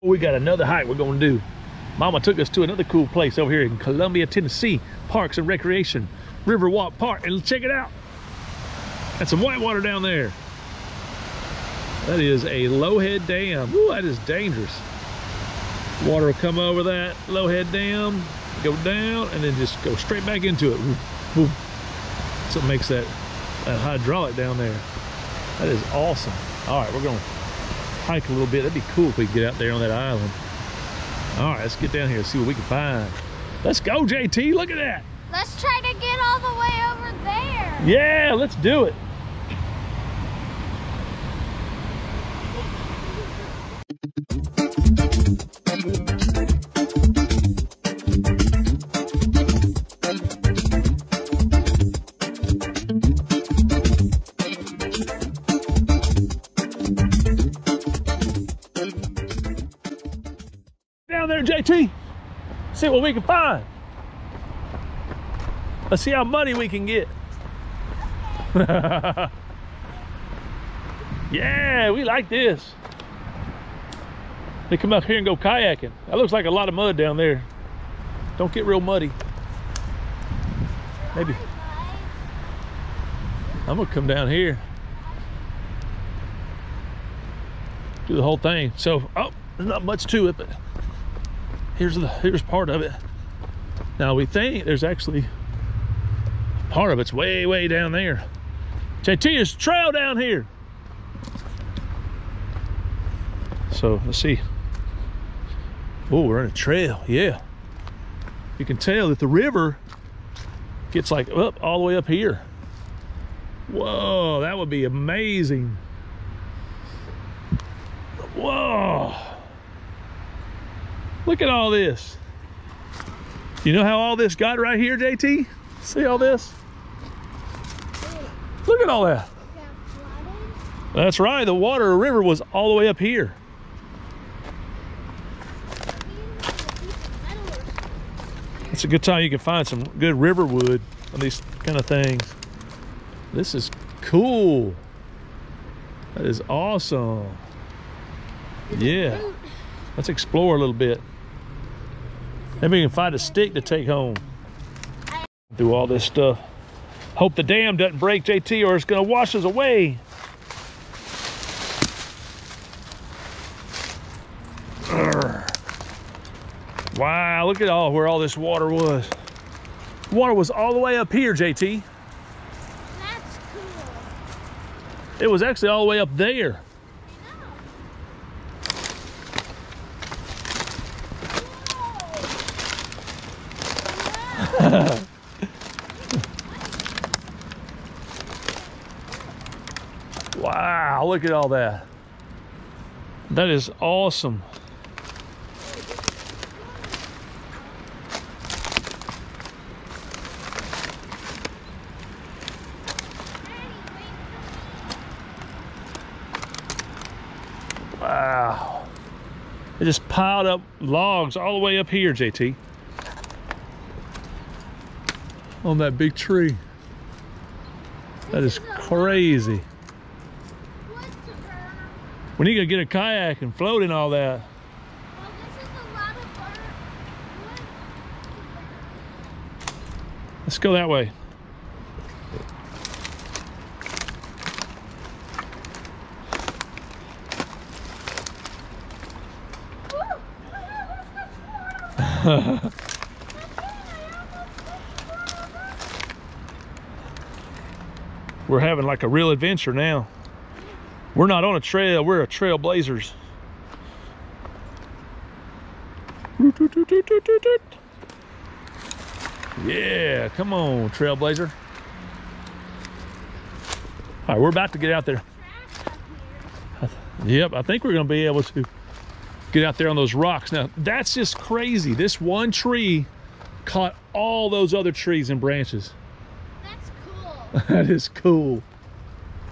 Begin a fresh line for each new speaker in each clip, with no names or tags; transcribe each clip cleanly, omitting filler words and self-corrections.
We got another hike we're gonna do. Mama took us to another cool place over here in Columbia, Tennessee, Parks and Recreation, Riverwalk Park, and check it out. That's some whitewater down there. That is a Lowhead Dam. Ooh, that is dangerous. Water will come over that Lowhead Dam, go down, and then just go straight back into it. Ooh, ooh. That's what makes that hydraulic down there. That is awesome. All right, we're gonna hike a little bit. That'd be cool if we could get out there on that island. All right, let's get down here and see what we can find. Let's go, JT. Look at that.
Let's try to get all the way over there.
Yeah, let's do it. Down there, JT. See what we can find. Let's see how muddy we can get. Yeah, we like this. They come up here and go kayaking. That looks like a lot of mud down there. Don't get real muddy. Maybe. I'm gonna come down here. Do the whole thing. So, oh, there's not much to it, but here's part of it. Now we think there's actually part of it's way down there. JT, there's a trail down here. So let's see. Oh, we're in a trail. Yeah, you can tell that the river gets like up all the way up here. Whoa, that would be amazing. Whoa, look at all this. You know how all this got right here, JT? See all this? Look at all that. That's right, the water river was all the way up here. It's a good time you can find some good river wood on these kind of things. This is cool. That is awesome. Yeah, let's explore a little bit. Maybe we can find a stick to take home. Do all this stuff. Hope the dam doesn't break, JT, or it's gonna wash us away. Urgh. Wow, look at where all this water was. Water was all the way up here, JT.
That's cool.
It was actually all the way up there. Wow, look at all that. That is awesome. Wow. It just piled up logs all the way up here, JT. On that big tree. That is crazy. We need to get a kayak and float in all that.
Well, this is a lot of water.
Let's go that way. We're having like a real adventure now. We're not on a trail, we're a trailblazers. Yeah, come on, trailblazer. All right, we're about to get out there. Yep, I think we're gonna be able to get out there on those rocks. Now, that's just crazy. This one tree caught all those other trees and branches.
That's cool.
That is cool.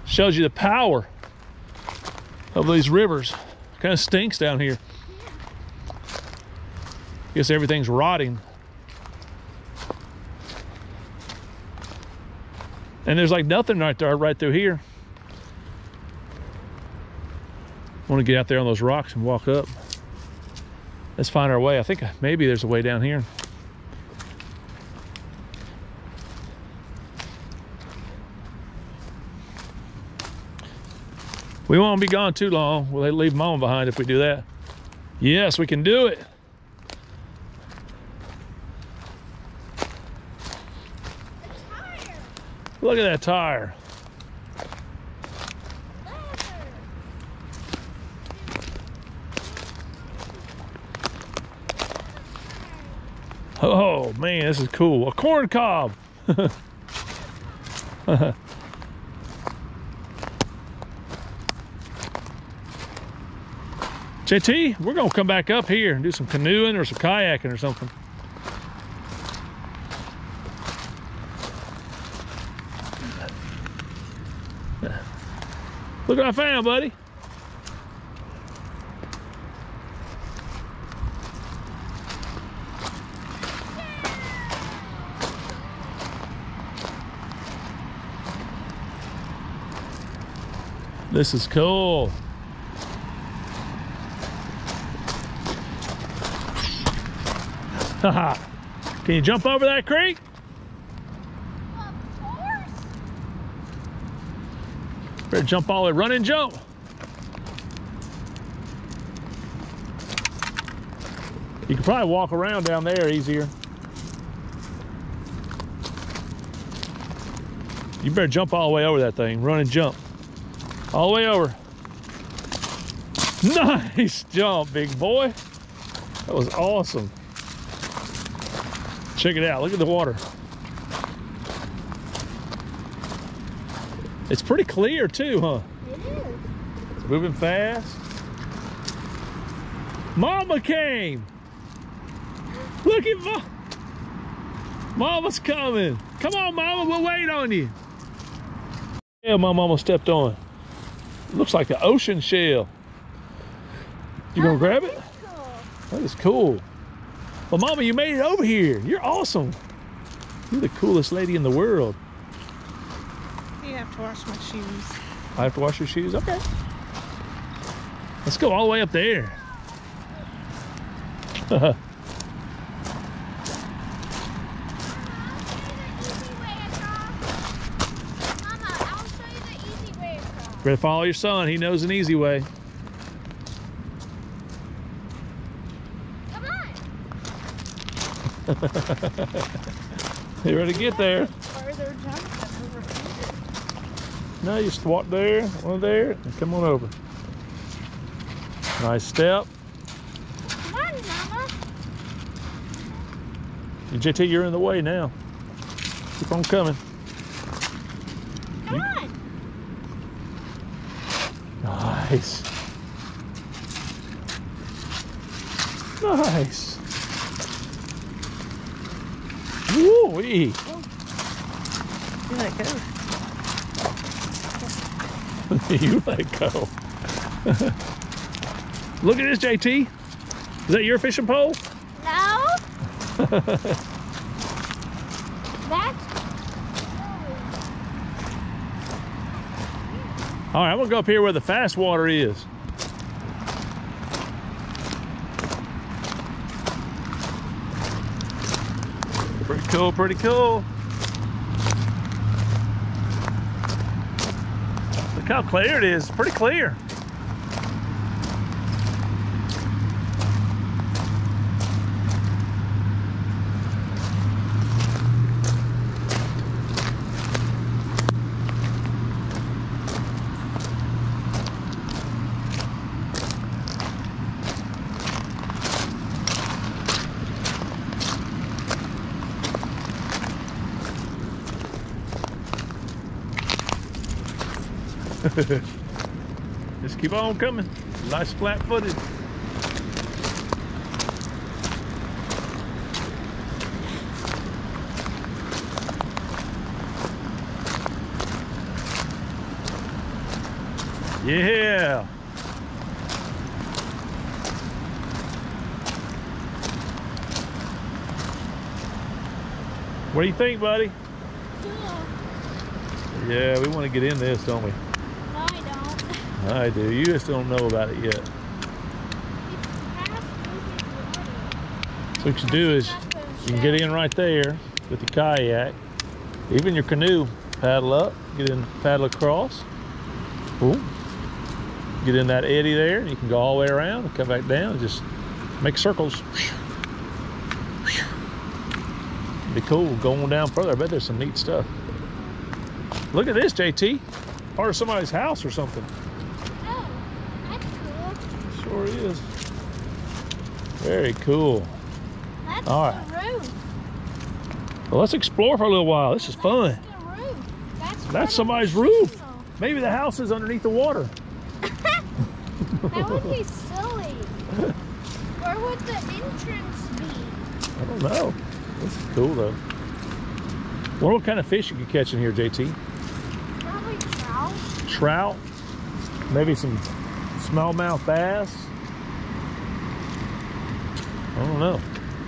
Shows you the power of these rivers. Kind of stinks down here. Guess everything's rotting. And there's like nothing right there, right through here. I want to get out there on those rocks and walk up. Let's find our way. I think maybe there's a way down here. We won't be gone too long. We'll leave Mama behind if we do that. Yes, we can do it. Look at that tire. Oh man, this is cool. A corn cob. JT, we're gonna come back up here and do some canoeing or some kayaking or something. Look what I found, buddy. This is cool. Haha. Can you jump over that creek?
Of course.
Better jump all the way, run and jump. You can probably walk around down there easier. You better jump all the way over that thing, run and jump. All the way over. Nice jump, big boy. That was awesome. Check it out, look at the water. It's pretty clear too, huh?
It is.
It's moving fast. Mama came. Look at Mama's coming. Come on, Mama, we'll wait on you. Yeah, my mama stepped on. Looks like the ocean shell. You gonna grab it?
Cool.
That is cool. Well, Mama, you made it over here. You're awesome. You're the coolest lady in the world.
You have to wash my shoes.
I have to wash your shoes? Okay. Let's go all the way up there. Better follow your son. He knows an easy way.
Come on.
You ready to get there?
Further jump over here.
No, you just walk there, one there, and come on over. Nice step.
Come on, Mama.
JT, you're in the way now. Keep on coming.
Come on.
Nice. Nice. Woo-wee.
You let go.
You let go. Look at this, JT. Is that your fishing pole?
No. That's.
All right, I'm gonna go up here where the fast water is. Pretty cool, pretty cool. Look how clear it is, pretty clear. Just keep on coming. Nice flat footed. Yeah. What do you think, buddy?
Cool.
Yeah, we want to get in this, don't we?
No, I don't.
I do. You just don't know about it yet.
It's fast moving
what you can do is you can get in right there with your kayak, even your canoe, paddle up, get in, paddle across. Boom. Get in that eddy there, and you can go all the way around and come back down and just make circles. It'd be cool going down further. I bet there's some neat stuff. Look at this, JT. Part of somebody's house or something.
Oh, that's cool.
Sure is. Very cool.
That's
All right.
the roof.
Well, let's explore for a little while. This is fun.
That's the roof.
That's
part
somebody's
of the
roof.
casino.
Maybe the house is underneath the water.
That would be silly. Where would the entrance be?
I don't know. This is cool though. Wonder what kind of fish you could catch in here, JT?
Probably trout.
Trout, maybe some smallmouth bass. I don't know.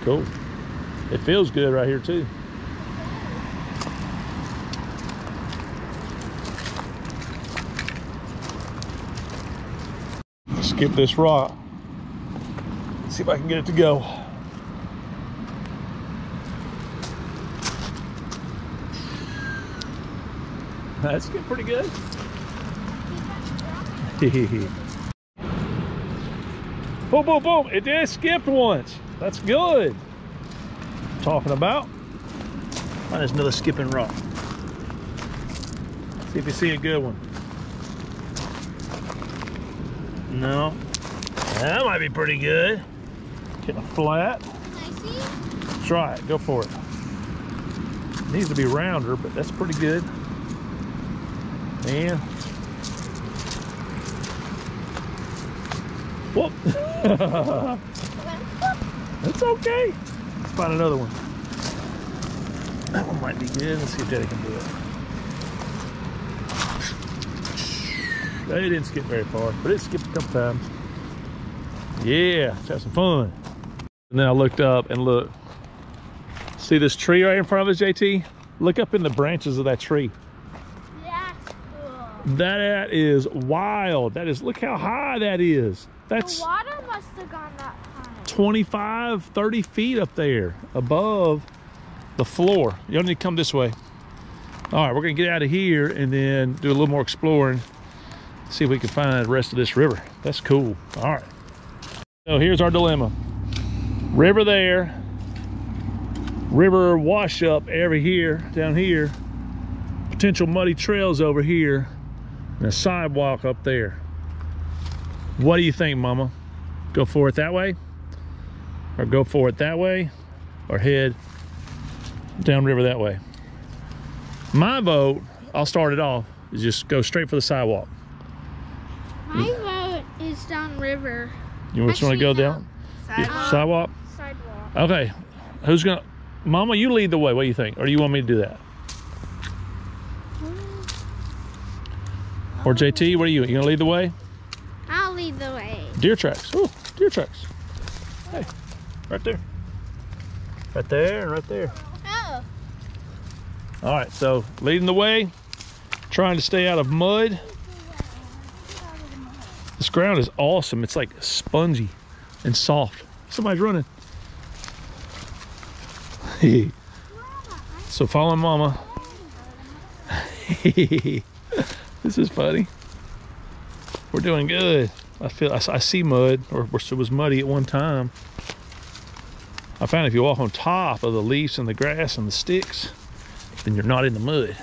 Cool. It feels good right here too. Skip this rock. See if I can get it to go. That's getting pretty good. Boom, boom, boom. It did skip once. That's good. Talking about. Find us another skipping rock. See if you see a good one. No. That might be pretty good. Getting a flat.
Can I see?
Try it. Go for it. Needs to be rounder, but that's pretty good. And whoop. That's okay. Let's find another one. That one might be good. Let's see if Daddy can do it. They didn't skip very far, but it skipped a couple times. Yeah, let's have some fun. And then I looked up and look. See this tree right in front of us, JT? Look up in the branches of that tree.
That's cool.
That is wild. That is, look how high that is. That's
The water must have gone that high.
25, 30 feet up there above the floor. Y'all need to come this way. All right, we're gonna get out of here and then do a little more exploring. See if we can find the rest of this river. That's cool. All right. So here's our dilemma. River there. River wash up over here, down here. Potential muddy trails over here. And a sidewalk up there. What do you think, Mama? Go for it that way? Or go for it that way? Or head downriver that way? My vote, I'll start it off, is just go straight for the sidewalk.
My vote is downriver.
You just want to go down? Sidewalk?
Sidewalk.
Okay. Who's gonna, Mama, you lead the way. What do you think? Or do you want me to do that? Or JT, what are you? You gonna lead the way?
I'll lead the way.
Deer tracks. Oh, deer tracks. Hey, right there. Right there and right there.
Oh.
All right, so leading the way, trying to stay out of mud. This ground is awesome. It's like spongy and soft. Somebody's running. So follow Mama. This is funny. We're doing good. I see mud, or it was muddy at one time. I found if you walk on top of the leaves and the grass and the sticks, then you're not in the mud.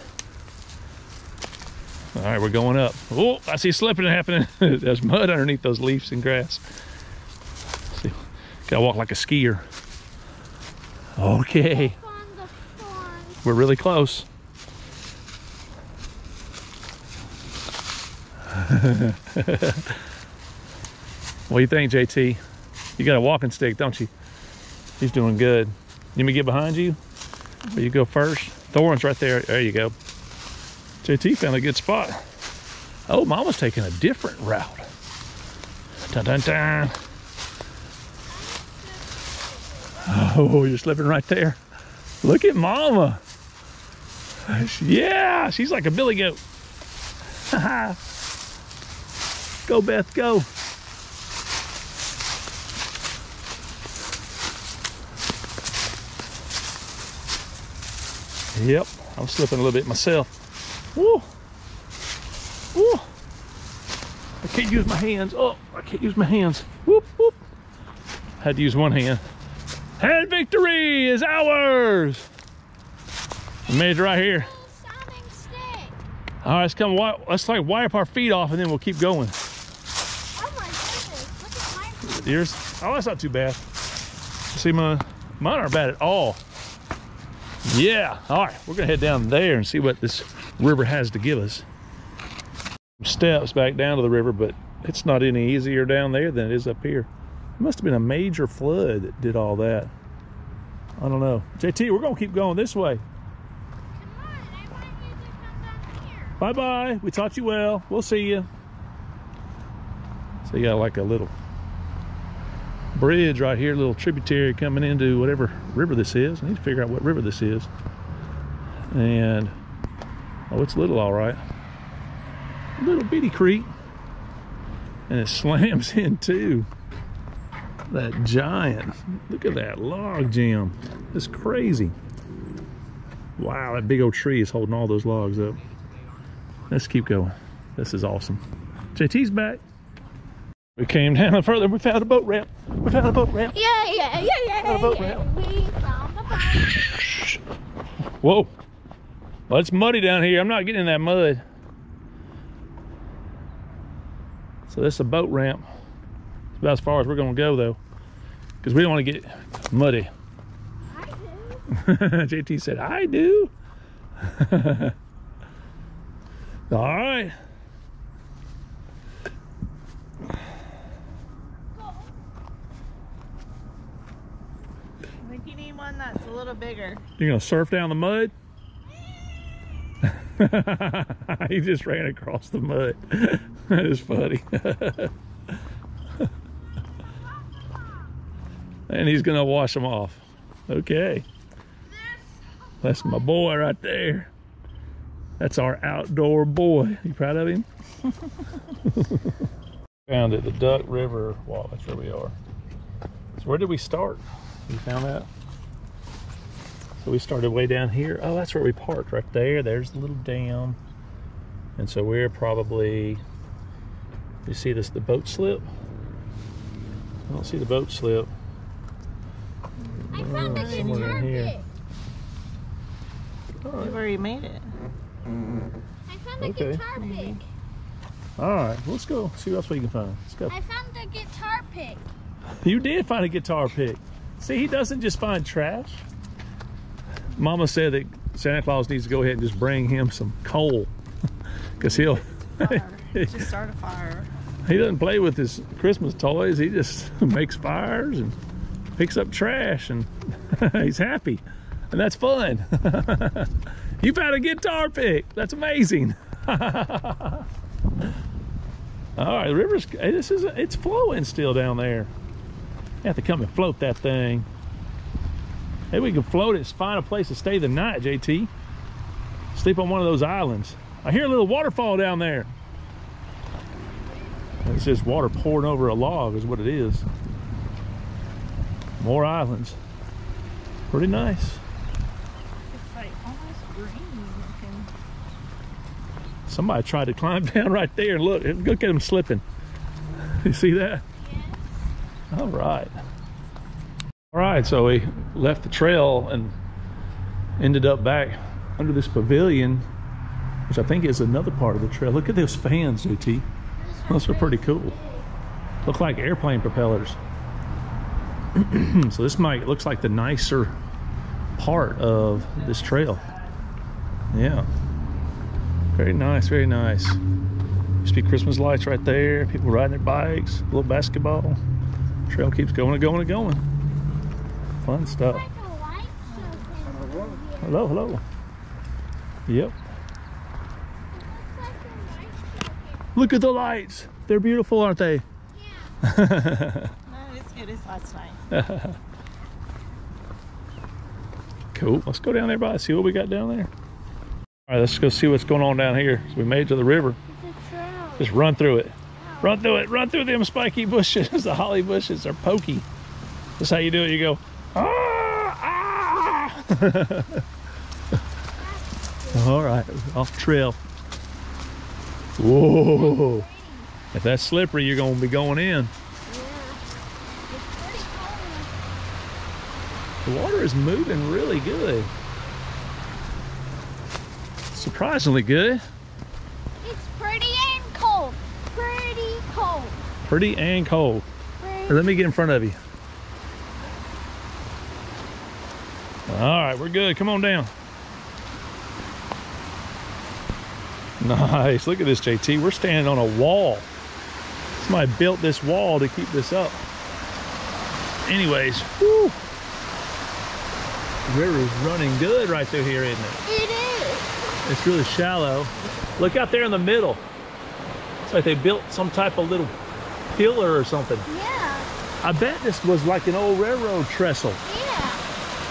All right, we're going up. Oh, I see slipping happening. There's mud underneath those leaves and grass. See, gotta walk like a skier. Okay, we're really close. What do you think, JT? You got a walking stick, don't you? He's doing good. You want me to get behind you? Or you go first? Thorn's right there. There you go. JT found a good spot. Oh, Mama's taking a different route. Dun, dun, dun. Oh, you're slipping right there. Look at Mama. Yeah, she's like a billy goat. Go, Beth, go. Yep, I'm slipping a little bit myself. Woo! Woo! I can't use my hands. Oh, I can't use my hands. Whoop, whoop. Had to use one hand. And victory is ours! We made it right here. All right, let's like wipe our feet off and then we'll keep going.
Oh my goodness, look at my
Yours? Oh, that's not too bad. See, mine aren't bad at all. Yeah, all right, we're gonna head down there and see what this river has to give us. Steps back down to the river, but it's not any easier down there than it is up here. It must have been a major flood that did all that. I don't know. JT, we're gonna keep going this way.
Come on, I want you to come down here.
Bye-bye, we taught you well. We'll see you. So you got like a little bridge right here, a little tributary coming into whatever river this is. I need to figure out what river this is. And, oh, it's little, all right. Little bitty creek. And it slams into that giant. Look at that log jam. It's crazy. Wow, that big old tree is holding all those logs up. Let's keep going. This is awesome. JT's back. We came down further. We found a boat ramp. We found a boat ramp.
Yeah.
A boat ramp.
We found the boat.
Whoa. Well, it's muddy down here. I'm not getting in that mud. So this is a boat ramp. It's about as far as we're going to go, though, because we don't want to get muddy.
I do.
JT said, I do. All right.
I think you need one that's a little bigger.
You're going to surf down the mud? He just ran across the mud. That is funny. And he's going to wash them off. Okay. That's my boy right there. That's our outdoor boy. You proud of him? Found it, the Duck River. Wow, that's where we are. So where did we start? You found that? So we started way down here. Oh, that's where we parked, right there. There's the little dam. And so we're probably, you see this, the boat slip? I don't see the boat slip.
I found a
Somewhere
guitar
in here.
pick.
All
You've
right.
already made it.
I found a
Okay.
guitar pick.
All right, let's go see what else we can find. Let's go.
I found a guitar pick.
You did find a guitar pick. See, he doesn't just find trash. Mama said that Santa Claus needs to go ahead and just bring him some coal, because he'll
Fire. Just start a fire.
he doesn't play with his Christmas toys. He just makes fires and picks up trash, and he's happy, and that's fun. You found a guitar pick. That's amazing. All right, the river's, hey, it's flowing still down there. You have to come and float that thing. Maybe we can float it, find a place to stay the night, JT. Sleep on one of those islands. I hear a little waterfall down there. It's just water pouring over a log is what it is. More islands. Pretty nice.
It's like almost green looking.
Somebody tried to climb down right there and look at him slipping. You see that?
Yes.
All right. All right, so we left the trail and ended up back under this pavilion, which I think is another part of the trail. Look at those fans, JT. Those are pretty cool. Look like airplane propellers. So this looks like the nicer part of this trail. Yeah. Very nice, very nice. Used to be Christmas lights right there. People riding their bikes, a little basketball. Trail keeps going and going and going. Fun stuff.
Like a light show thing.
Hello, hello. Yep.
Looks like a light show thing.
Look at the lights. They're beautiful, aren't they?
Yeah.
Not as good as last night.
Cool. Let's go down there by, see what we got down there. All right, let's go see what's going on down here. So we made it to the river.
It's a trail.
Just run through it. Run through it. Run through them spiky bushes. The holly bushes are pokey. That's how you do it. You go, ah, ah. All right, off trail. Whoa. If that's slippery, you're going to be going in.
Yeah. It's pretty cold.
The water is moving really good. Surprisingly good.
It's pretty and cold. Pretty cold.
Pretty and cold.
Pretty.
Here, let me get in front of you. All right, we're good. Come on down. Nice. Look at this, JT. We're standing on a wall. Somebody built this wall to keep this up. Anyways, whew. The river is running good right through here, isn't it?
It is.
It's really shallow. Look out there in the middle. It's like they built some type of little pillar or something.
Yeah.
I bet this was like an old railroad trestle
Yeah.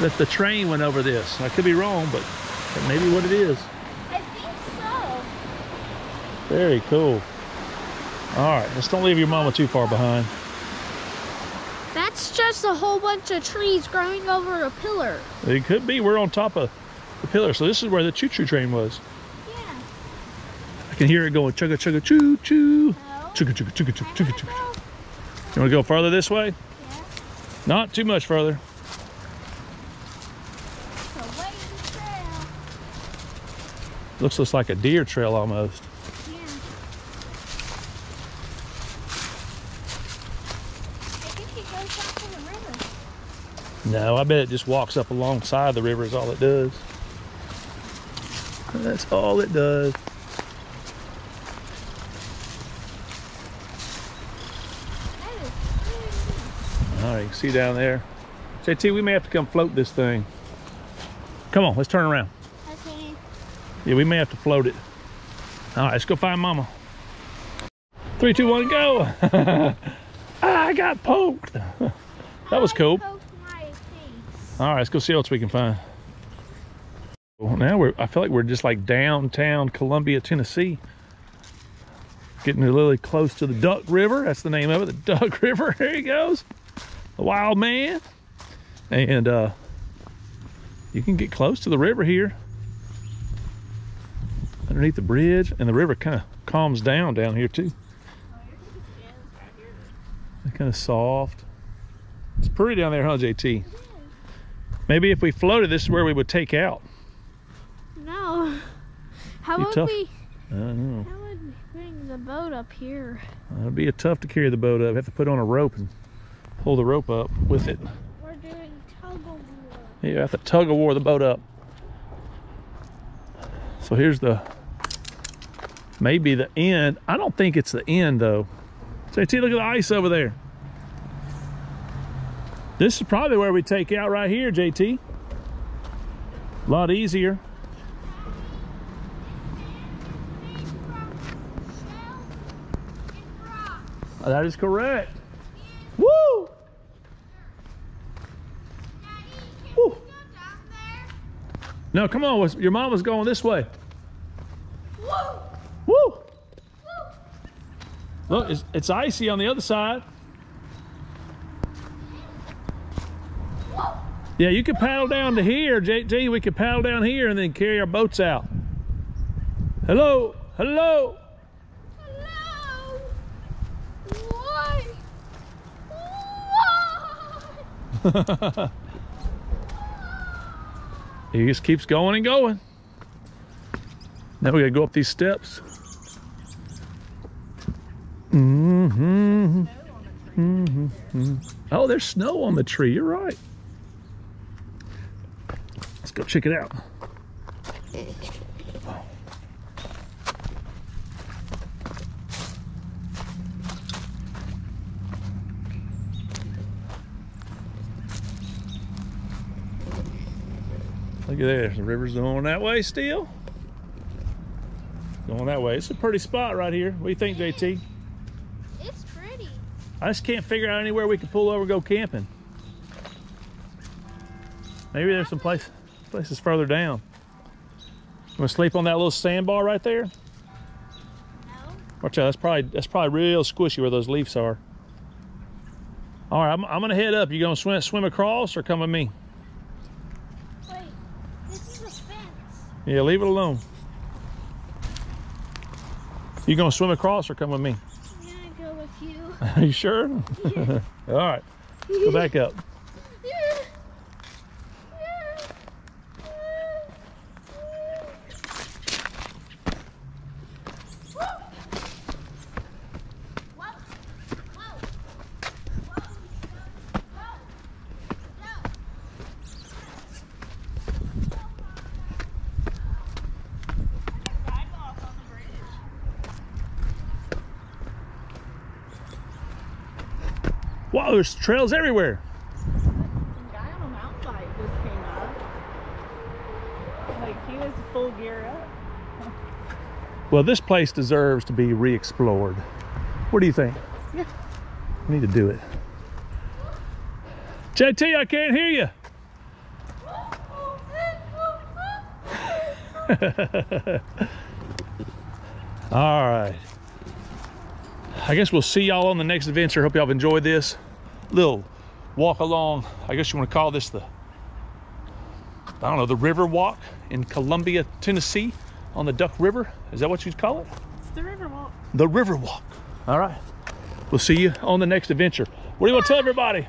that the train went over this. I could be wrong, but that may be what it is.
I think so.
Very cool. All right, let's don't leave your mama too far behind.
That's just a whole bunch of trees growing over a pillar.
It could be. We're on top of the pillar. So this is where the choo-choo train was.
Yeah.
I can hear it going chugga chugga choo choo.
No.
Chugga chugga chugga chugga chugga chugga.
Go.
You want to go further this way?
Yeah.
Not too much further.
It's a wavy trail.
Looks just like a deer trail almost.
Yeah. I think it goes down to the river.
No, I bet it just walks up alongside the river is all it does. That's all it does.
That is pretty.
All right, you can see down there. JT, we may have to come float this thing. Come on, let's turn around.
Okay.
Yeah, we may have to float it. All right, let's go find mama. 3, 2, 1, go. I got poked. That was cool.
Poke my face.
All right, let's go see what else we can find. Well, now I feel like we're just like downtown Columbia, Tennessee. Getting really close to the Duck River. That's the name of it, the Duck River. There he goes. The wild man. And you can get close to the river here. Underneath the bridge. And the river kind of calms down here too. It's kind of soft. It's pretty down there, huh, JT? Maybe if we floated, this is where we would take out.
No. How
You
would
tough?
we?
I don't know.
How would we bring the boat up here?
It'd be tough to carry the boat up. Have to put on a rope and pull the rope up with it.
We're doing tug of war.
You have to tug of war the boat up. So here's maybe the end. I don't think it's the end though. JT, look at the ice over there. This is probably where we take out right here, JT. A lot easier. That is correct. Woo! Woo! No, come on. Your mama's going this way. Woo! Look, it's icy on the other side. Yeah, you could paddle down to here, JT. We could paddle down here and then carry our boats out. Hello, hello.
Hello. Why? Why?
He just keeps going and going. Now we gotta go up these steps. Oh, there's snow on the tree. You're right. Let's go check it out. Look at there. The river's going that way still. Going that way. It's a pretty spot right here. What do you think, JT?
It's pretty.
I just can't figure out anywhere we can pull over and go camping. Maybe there's some places further down. You want to sleep on that little sandbar right there?
No.
Watch out, that's probably real squishy where those leaves are. All right, I'm gonna head up. You gonna swim across or come with me?
Wait. This is a fence.
Yeah, leave it alone. You gonna swim across or come with me?
I'm gonna go with you.
Are you sure?
Yeah.
All right, go back up. Wow, there's trails everywhere.
Some guy on a mountain bike just came up. Like he was full gear up.
Well, this place deserves to be re-explored. What do you think?
Yeah.
We need to do it. JT, I can't hear you. All right. I guess we'll see y'all on the next adventure. Hope y'all have enjoyed this little walk along. I guess you want to call this the, I don't know, the river walk in Columbia, Tennessee on the Duck River. Is that what you'd call it?
It's the river walk.
The river walk. All right. We'll see you on the next adventure. What do you want to tell everybody?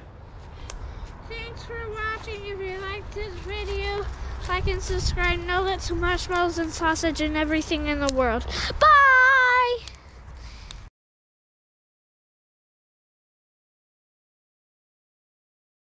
Thanks for watching. If you liked this video, like and subscribe. Nuggets, marshmallows, and sausage and everything in the world. Bye!